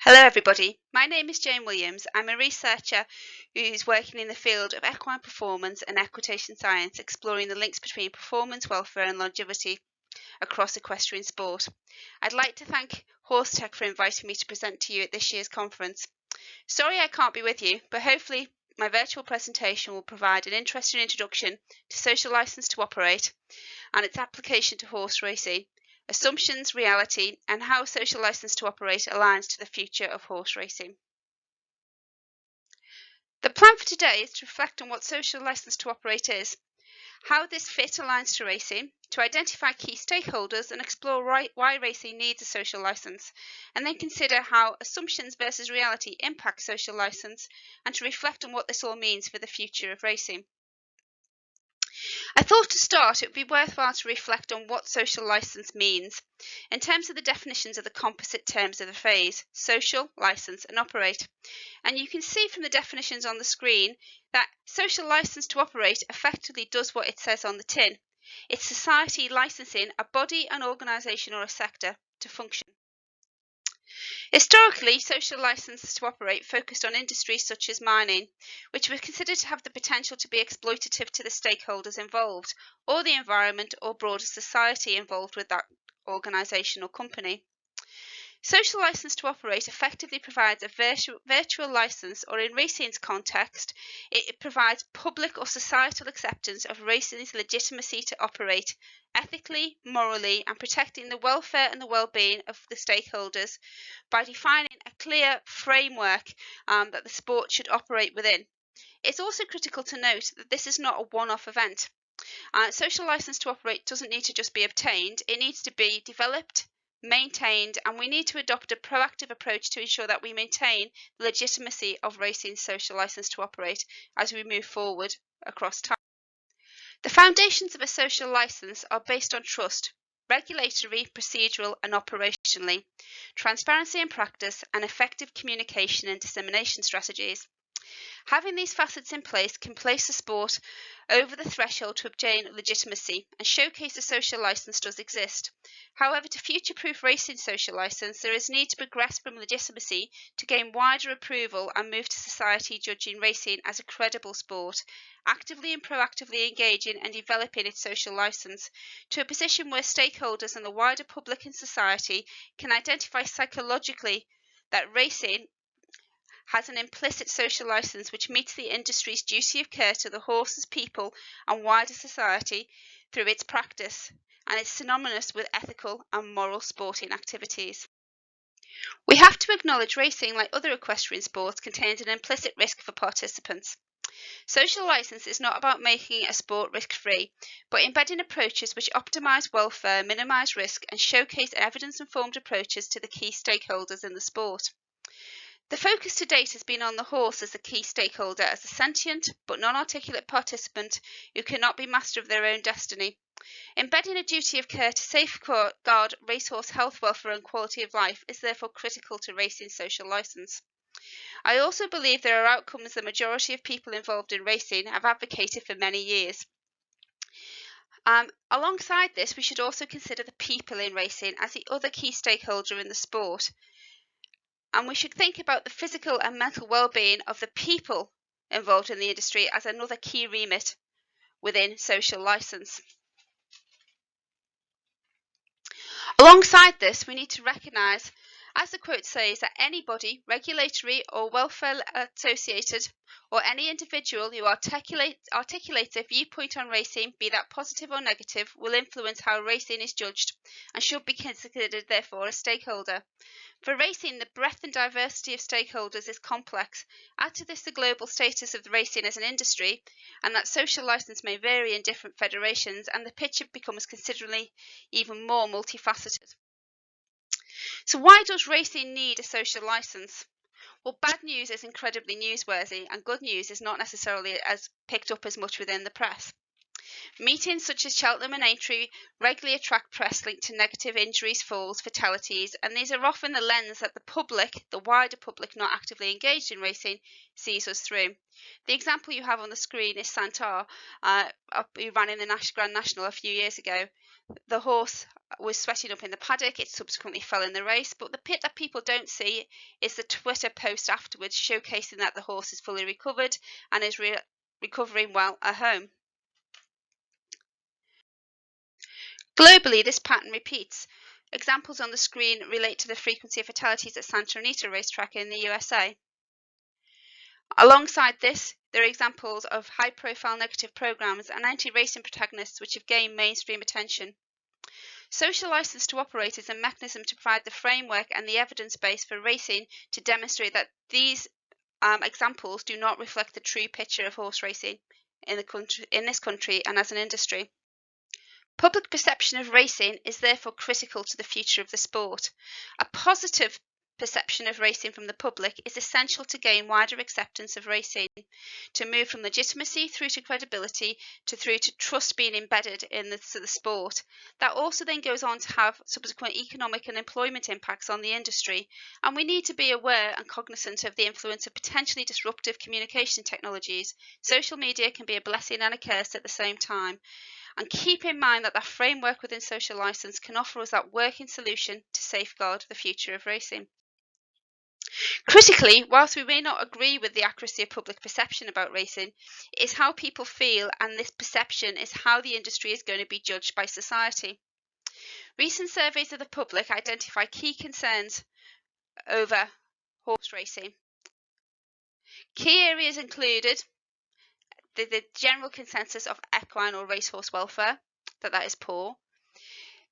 Hello everybody, my name is Jane Williams. I'm a researcher who's working in the field of equine performance and equitation science, exploring the links between performance, welfare and longevity across equestrian sport. I'd like to thank HorseTech for inviting me to present to you at this year's conference. Sorry I can't be with you, but hopefully my virtual presentation will provide an interesting introduction to social license to operate and its application to horse racing, assumptions, reality, and how social license to operate aligns to the future of horse racing. The plan for today is to reflect on what social license to operate is, how this fit aligns to racing, to identify key stakeholders and explore why racing needs a social license, and then consider how assumptions versus reality impact social license, and to reflect on what this all means for the future of racing. I thought to start it would be worthwhile to reflect on what social license means in terms of the definitions of the composite terms of the phrase social, license and operate. And you can see from the definitions on the screen that social license to operate effectively does what it says on the tin. It's society licensing a body, an organisation or a sector to function. Historically, social licenses to operate focused on industries such as mining, which were considered to have the potential to be exploitative to the stakeholders involved, or the environment or broader society involved with that organisation or company. Social license to operate effectively provides a virtual license, or in racing's context, it provides public or societal acceptance of racing's legitimacy to operate ethically, morally, and protecting the welfare and the well-being of the stakeholders by defining a clear framework that the sport should operate within. It's also critical to note that this is not a one-off event. Social license to operate doesn't need to just be obtained, it needs to be developed, maintained, and we need to adopt a proactive approach to ensure that we maintain the legitimacy of racing's social license to operate as we move forward across time. The foundations of a social license are based on trust, regulatory, procedural and operationally, transparency in practice, and effective communication and dissemination strategies. Having these facets in place can place the sport over the threshold to obtain legitimacy and showcase a social license does exist. However, to future-proof racing social license, there is need to progress from legitimacy to gain wider approval and move to society judging racing as a credible sport, actively and proactively engaging and developing its social license to a position where stakeholders and the wider public and society can identify psychologically that racing has an implicit social license which meets the industry's duty of care to the horses, people and wider society through its practice, and is synonymous with ethical and moral sporting activities. We have to acknowledge racing, like other equestrian sports, contains an implicit risk for participants. Social license is not about making a sport risk-free, but embedding approaches which optimise welfare, minimise risk and showcase evidence-informed approaches to the key stakeholders in the sport. The focus to date has been on the horse as the key stakeholder, as a sentient but non-articulate participant who cannot be master of their own destiny. Embedding a duty of care to safeguard racehorse health, welfare and quality of life is therefore critical to racing's social licence. I also believe there are outcomes the majority of people involved in racing have advocated for many years. Alongside this, we should also consider the people in racing as the other key stakeholder in the sport. And we should think about the physical and mental well-being of the people involved in the industry as another key remit within social license. Alongside this, we need to recognise, as the quote says, that any body, regulatory or welfare associated, or any individual who articulates a viewpoint on racing, be that positive or negative, will influence how racing is judged and should be considered therefore a stakeholder. For racing, the breadth and diversity of stakeholders is complex. Add to this the global status of the racing as an industry, and that social license may vary in different federations, and the picture becomes considerably even more multifaceted. So why does racing need a social license? Well, bad news is incredibly newsworthy, and good news is not necessarily as picked up as much within the press. Meetings such as Cheltenham and Hartpury regularly attract press linked to negative injuries, falls, fatalities, and these are often the lens that the public, the wider public not actively engaged in racing, sees us through. The example you have on the screen is Santar, who ran in the Grand National a few years ago. The horse was sweating up in the paddock. It subsequently fell in the race, but the bit that people don't see is the Twitter post afterwards showcasing that the horse is fully recovered and is recovering well at home. Globally, this pattern repeats. Examples on the screen relate to the frequency of fatalities at Santa Anita racetrack in the USA. Alongside this, there are examples of high-profile negative programs and anti-racing protagonists which have gained mainstream attention. Social license to operate is a mechanism to provide the framework and the evidence base for racing to demonstrate that these examples do not reflect the true picture of horse racing in this country and as an industry. Public perception of racing is therefore critical to the future of the sport. A positive perception of racing from the public is essential to gain wider acceptance of racing, to move from legitimacy through to credibility through to trust being embedded in the sport. That also then goes on to have subsequent economic and employment impacts on the industry, and we need to be aware and cognizant of the influence of potentially disruptive communication technologies. Social media can be a blessing and a curse at the same time. And keep in mind that the framework within social license can offer us that working solution to safeguard the future of racing. Critically, whilst we may not agree with the accuracy of public perception about racing, it is how people feel, and this perception is how the industry is going to be judged by society. Recent surveys of the public identify key concerns over horse racing. Key areas included the general consensus of equine or racehorse welfare, that is poor,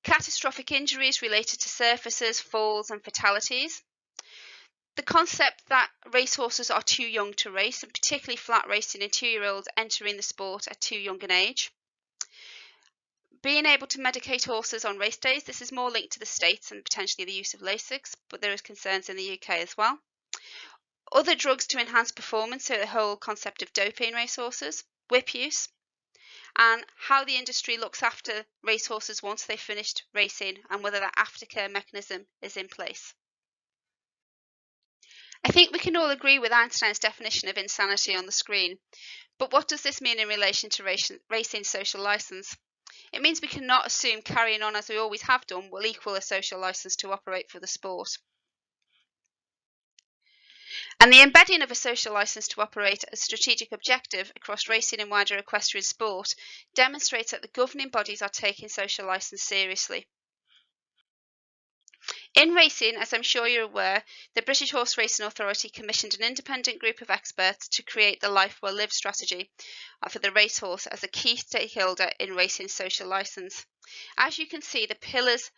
catastrophic injuries related to surfaces, falls and fatalities, the concept that racehorses are too young to race, and particularly flat racing and 2-year-olds entering the sport at too young an age. Being able to medicate horses on race days, this is more linked to the States and potentially the use of Lasix, but there is concerns in the UK as well. Other drugs to enhance performance, so the whole concept of doping racehorses, whip use, and how the industry looks after racehorses once they've finished racing and whether that aftercare mechanism is in place. I think we can all agree with Einstein's definition of insanity on the screen, but what does this mean in relation to racing social license? It means we cannot assume carrying on as we always have done will equal a social license to operate for the sport. And the embedding of a social license to operate as a strategic objective across racing and wider equestrian sport demonstrates that the governing bodies are taking social license seriously. In racing, as I'm sure you're aware, the British Horse Racing Authority commissioned an independent group of experts to create the Life Well Lived strategy for the racehorse as a key stakeholder in racing social license. As you can see, the pillars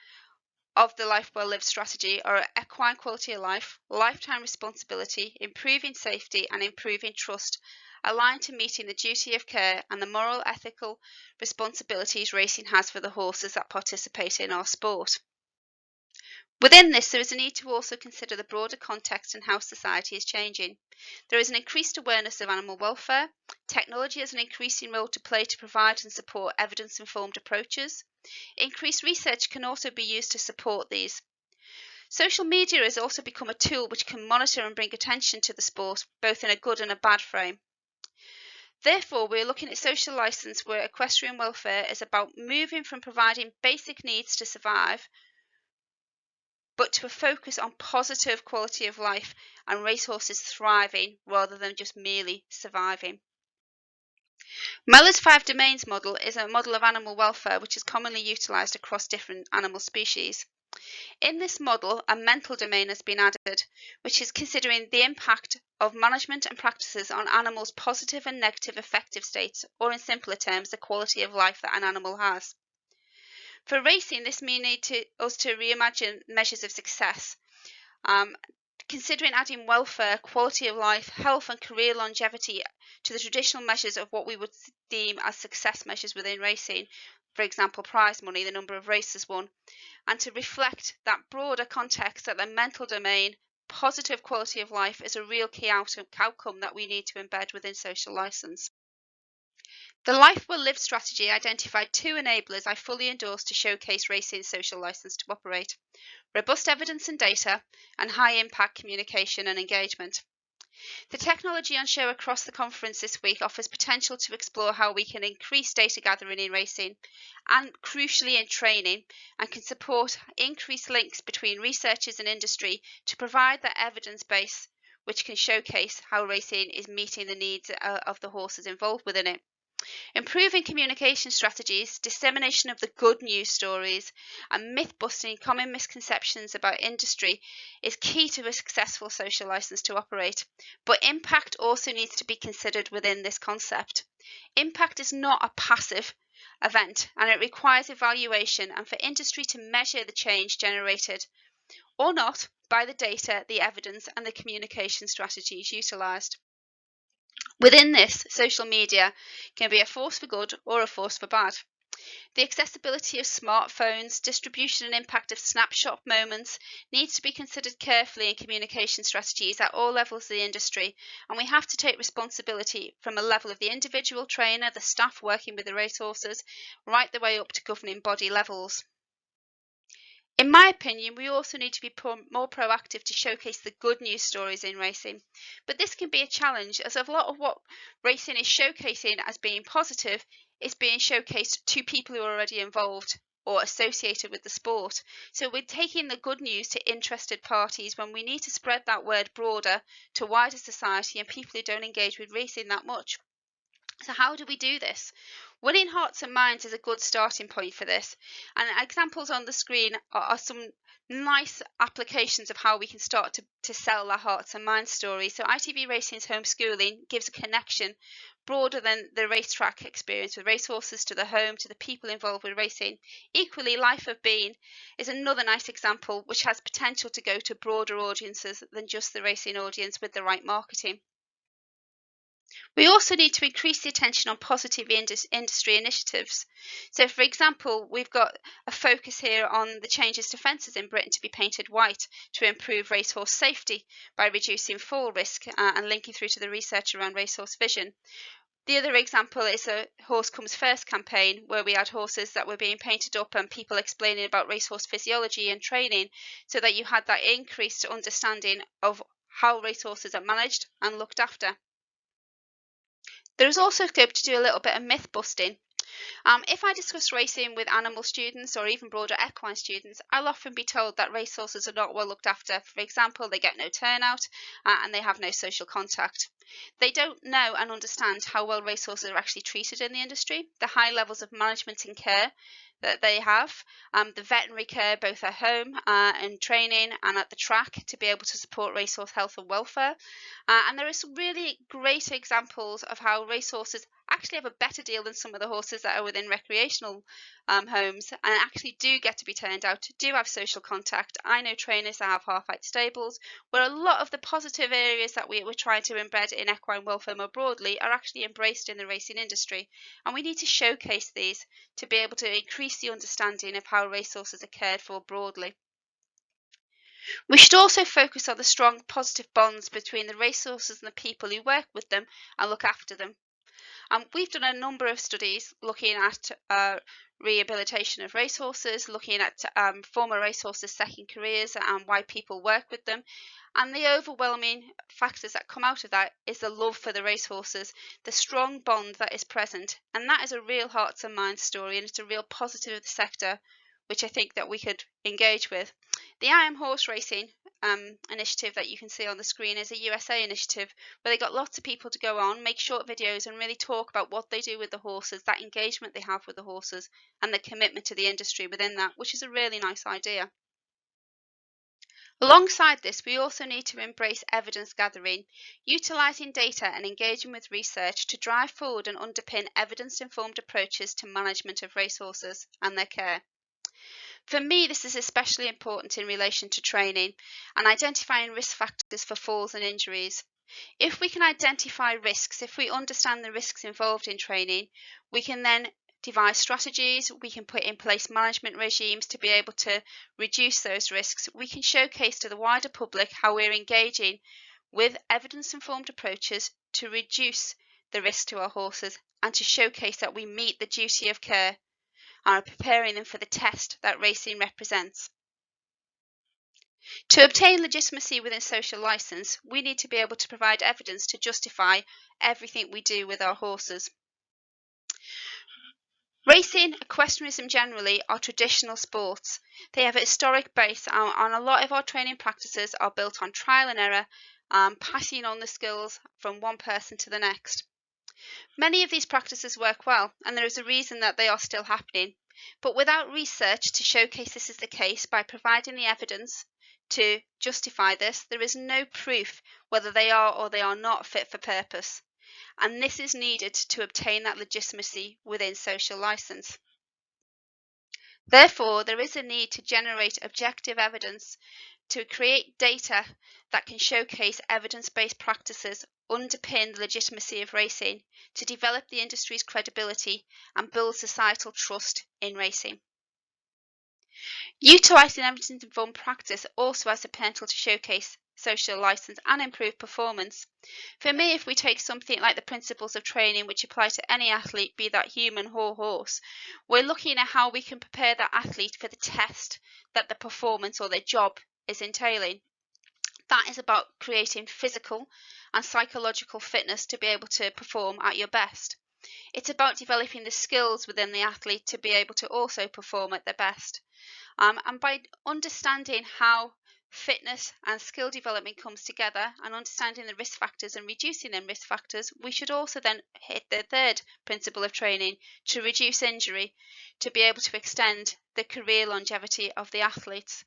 of the Life Well Lived strategy are equine quality of life, lifetime responsibility, improving safety and improving trust, aligned to meeting the duty of care and the moral ethical responsibilities racing has for the horses that participate in our sport. Within this, there is a need to also consider the broader context and how society is changing. There is an increased awareness of animal welfare. Technology has an increasing role to play to provide and support evidence-informed approaches. Increased research can also be used to support these. Social media has also become a tool which can monitor and bring attention to the sport, both in a good and a bad frame. Therefore, we are looking at social license where equestrian welfare is about moving from providing basic needs to survive, but to a focus on positive quality of life and racehorses thriving rather than just merely surviving. Muller's 5 domains model is a model of animal welfare which is commonly utilised across different animal species. In this model, a mental domain has been added, which is considering the impact of management and practices on animals' positive and negative affective states, or in simpler terms, the quality of life that an animal has. For racing, this may need us to reimagine measures of success, considering adding welfare, quality of life, health and career longevity to the traditional measures of what we would deem as success measures within racing, for example, prize money, the number of races won, and to reflect that broader context that the mental domain, positive quality of life, is a real key outcome that we need to embed within social license. The Life Well Lived strategy identified 2 enablers I fully endorse to showcase racing's social license to operate: robust evidence and data, and high impact communication and engagement. The technology on show across the conference this week offers potential to explore how we can increase data gathering in racing and crucially in training, and can support increased links between researchers and industry to provide that evidence base which can showcase how racing is meeting the needs of the horses involved within it. Improving communication strategies, dissemination of the good news stories, and myth busting common misconceptions about industry is key to a successful social license to operate. But impact also needs to be considered within this concept. Impact is not a passive event, and it requires evaluation and for industry to measure the change generated or not by the data, the evidence, and the communication strategies utilised. Within this, social media can be a force for good or a force for bad. The accessibility of smartphones, distribution and impact of snapshot moments needs to be considered carefully in communication strategies at all levels of the industry, and we have to take responsibility from a level of the individual trainer, the staff working with the racehorses, right the way up to governing body levels. In my opinion, we also need to be more proactive to showcase the good news stories in racing. But this can be a challenge, as a lot of what racing is showcasing as being positive is being showcased to people who are already involved or associated with the sport. So we're taking the good news to interested parties when we need to spread that word broader to wider society and people who don't engage with racing that much. So how do we do this? Winning hearts and minds is a good starting point for this. And examples on the screen are some nice applications of how we can start to sell our hearts and minds story. So ITV Racing's homeschooling gives a connection broader than the racetrack experience with racehorses to the home, to the people involved with racing. Equally, Life of Being is another nice example which has potential to go to broader audiences than just the racing audience with the right marketing. We also need to increase the attention on positive industry initiatives. So, for example, we've got a focus here on the changes to fences in Britain to be painted white to improve racehorse safety by reducing fall risk and linking through to the research around racehorse vision. The other example is a Horse Comes First campaign where we had horses that were being painted up and people explaining about racehorse physiology and training, so that you had that increased understanding of how racehorses are managed and looked after. There is also scope to do a little bit of myth busting. If I discuss racing with animal students or even broader equine students, I'll often be told that racehorses are not well looked after. For example, they get no turnout and they have no social contact. They don't know and understand how well racehorses are actually treated in the industry, the high levels of management and care that they have, the veterinary care both at home and training and at the track to be able to support racehorse health and welfare. And there are some really great examples of how racehorses actually have a better deal than some of the horses that are within recreational homes and actually do get to be turned out, do have social contact. I know trainers that have half-height stables where a lot of the positive areas that we're trying to embed in equine welfare more broadly are actually embraced in the racing industry, and we need to showcase these to be able to increase the understanding of how racehorses are cared for broadly. We should also focus on the strong positive bonds between the racehorses and the people who work with them and look after them. We've done a number of studies looking at rehabilitation of racehorses, looking at former racehorses' second careers and why people work with them. And the overwhelming factors that come out of that is the love for the racehorses, the strong bond that is present. And that is a real hearts and minds story, and it's a real positive of the sector, which I think that we could engage with. The I Am Horse Racing initiative that you can see on the screen is a USA initiative where they got lots of people to go on, make short videos and really talk about what they do with the horses, that engagement they have with the horses and the commitment to the industry within that, which is a really nice idea. Alongside this, we also need to embrace evidence gathering, utilising data and engaging with research to drive forward and underpin evidence-informed approaches to management of racehorses and their care. For me, this is especially important in relation to training and identifying risk factors for falls and injuries. If we can identify risks, if we understand the risks involved in training, we can then devise strategies, we can put in place management regimes to be able to reduce those risks. We can showcase to the wider public how we're engaging with evidence-informed approaches to reduce the risk to our horses and to showcase that we meet the duty of care and are preparing them for the test that racing represents. To obtain legitimacy within social licence, we need to be able to provide evidence to justify everything we do with our horses. Racing, equestrianism generally, are traditional sports. They have a historic base, and a lot of our training practices are built on trial and error, passing on the skills from one person to the next. Many of these practices work well, and there is a reason that they are still happening. But without research to showcase this is the case by providing the evidence to justify this, there is no proof whether they are or they are not fit for purpose. And this is needed to obtain that legitimacy within social licence. Therefore, there is a need to generate objective evidence to create data that can showcase evidence-based practices, underpin the legitimacy of racing, to develop the industry's credibility and build societal trust in racing. Utilising evidence-informed practice also has the potential to showcase social licence and improve performance. For me, if we take something like the principles of training which apply to any athlete, be that human or horse, we're looking at how we can prepare that athlete for the test that the performance or their job is entailing. That is about creating physical and psychological fitness to be able to perform at your best. It's about developing the skills within the athlete to be able to also perform at their best. And by understanding how fitness and skill development comes together and understanding the risk factors and reducing them risk factors, we should also then hit the third principle of training to reduce injury, to be able to extend the career longevity of the athletes.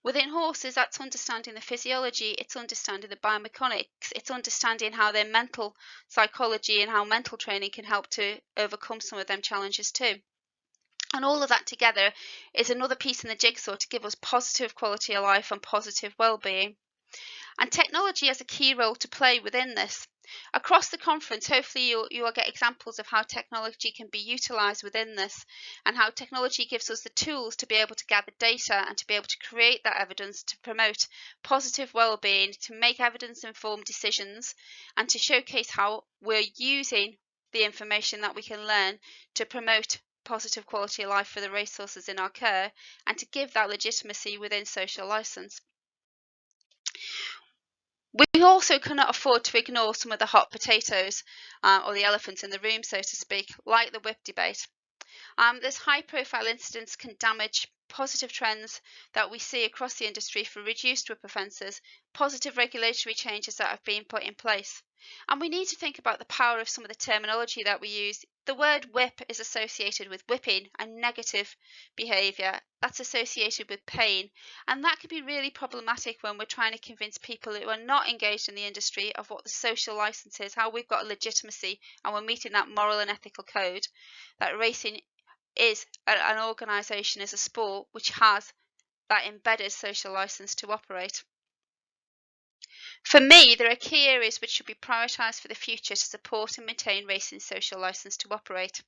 Within horses, that's understanding the physiology, it's understanding the biomechanics, it's understanding how their mental psychology and how mental training can help to overcome some of them challenges too. And all of that together is another piece in the jigsaw to give us positive quality of life and positive well-being. And technology has a key role to play within this. Across the conference, hopefully you will get examples of how technology can be utilised within this and how technology gives us the tools to be able to gather data and to be able to create that evidence to promote positive well-being, to make evidence-informed decisions and to showcase how we're using the information that we can learn to promote positive quality of life for the racehorses in our care and to give that legitimacy within social licence. We also cannot afford to ignore some of the hot potatoes or the elephants in the room, so to speak, like the whip debate. There's high-profile incidents can damage positive trends that we see across the industry for reduced whip offences, positive regulatory changes that have been put in place. And we need to think about the power of some of the terminology that we use. The word whip is associated with whipping and negative behaviour. That's associated with pain. And that can be really problematic when we're trying to convince people who are not engaged in the industry of what the social licence is, how we've got a legitimacy and we're meeting that moral and ethical code, that racing is an organisation, is a sport which has that embedded social licence to operate. For me, there are key areas which should be prioritised for the future to support and maintain racing's social licence to operate.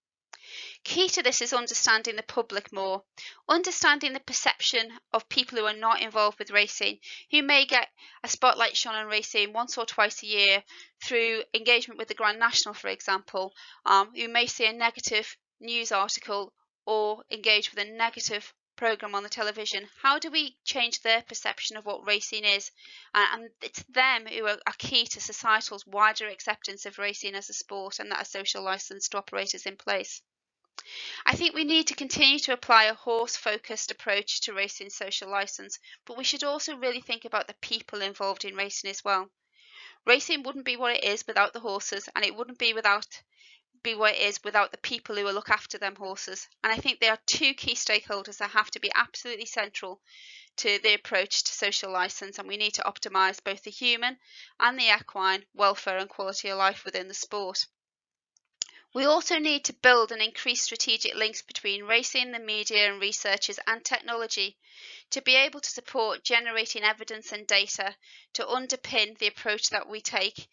Key to this is understanding the public more, understanding the perception of people who are not involved with racing, who may get a spotlight shone on racing once or twice a year through engagement with the Grand National, for example, who may see a negative news article or engage with a negative programme on the television. How do we change their perception of what racing is? And it's them who are key to societal's wider acceptance of racing as a sport and that a social licence to operate is in place. I think we need to continue to apply a horse-focused approach to racing social licence, but we should also really think about the people involved in racing as well. Racing wouldn't be what it is without the horses, and it wouldn't be what it is without the people who will look after them horses. And I think there are two key stakeholders that have to be absolutely central to the approach to social licence, and we need to optimise both the human and the equine welfare and quality of life within the sport. We also need to build and increase strategic links between racing, the media and researchers and technology to be able to support generating evidence and data to underpin the approach that we take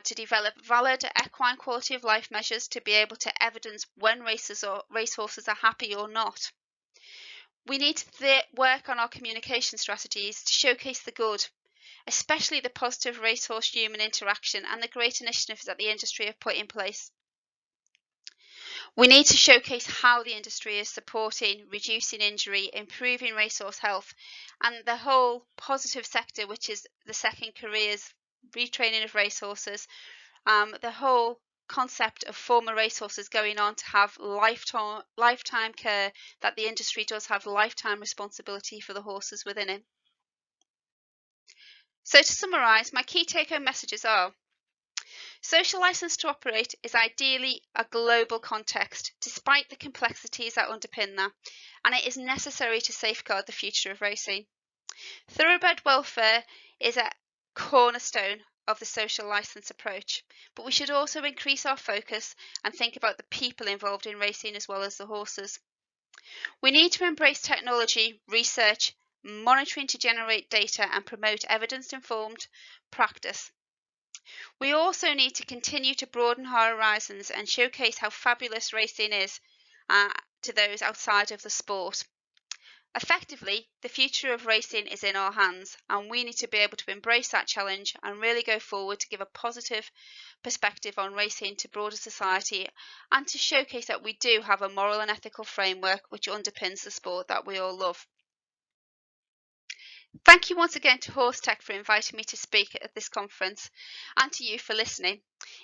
to develop valid equine quality of life measures to be able to evidence when racehorses are happy or not. We need to work on our communication strategies to showcase the good, especially the positive racehorse-human interaction and the great initiatives that the industry have put in place. We need to showcase how the industry is supporting reducing injury, improving racehorse health, and the whole positive sector, which is the second careers, retraining of racehorses, the whole concept of former racehorses going on to have lifetime care, that the industry does have lifetime responsibility for the horses within it. So to summarise, my key take-home messages are: social license to operate is ideally a global context, despite the complexities that underpin that, and it is necessary to safeguard the future of racing. Thoroughbred welfare is a cornerstone of the social license approach, but we should also increase our focus and think about the people involved in racing as well as the horses. We need to embrace technology, research, monitoring to generate data and promote evidence-informed practice. We also need to continue to broaden our horizons and showcase how fabulous racing is to those outside of the sport. Effectively, the future of racing is in our hands, and we need to be able to embrace that challenge and really go forward to give a positive perspective on racing to broader society, and to showcase that we do have a moral and ethical framework which underpins the sport that we all love. Thank you once again to HorseTech for inviting me to speak at this conference, and to you for listening.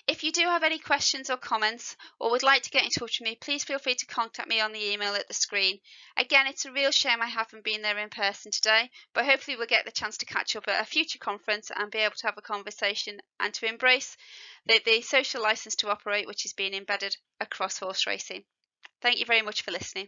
If you do have any questions or comments, or would like to get in touch with me, please feel free to contact me on the email at the screen. Again, it's a real shame I haven't been there in person today, but hopefully we'll get the chance to catch up at a future conference and be able to have a conversation and to embrace the social license to operate, which is being embedded across horse racing. Thank you very much for listening.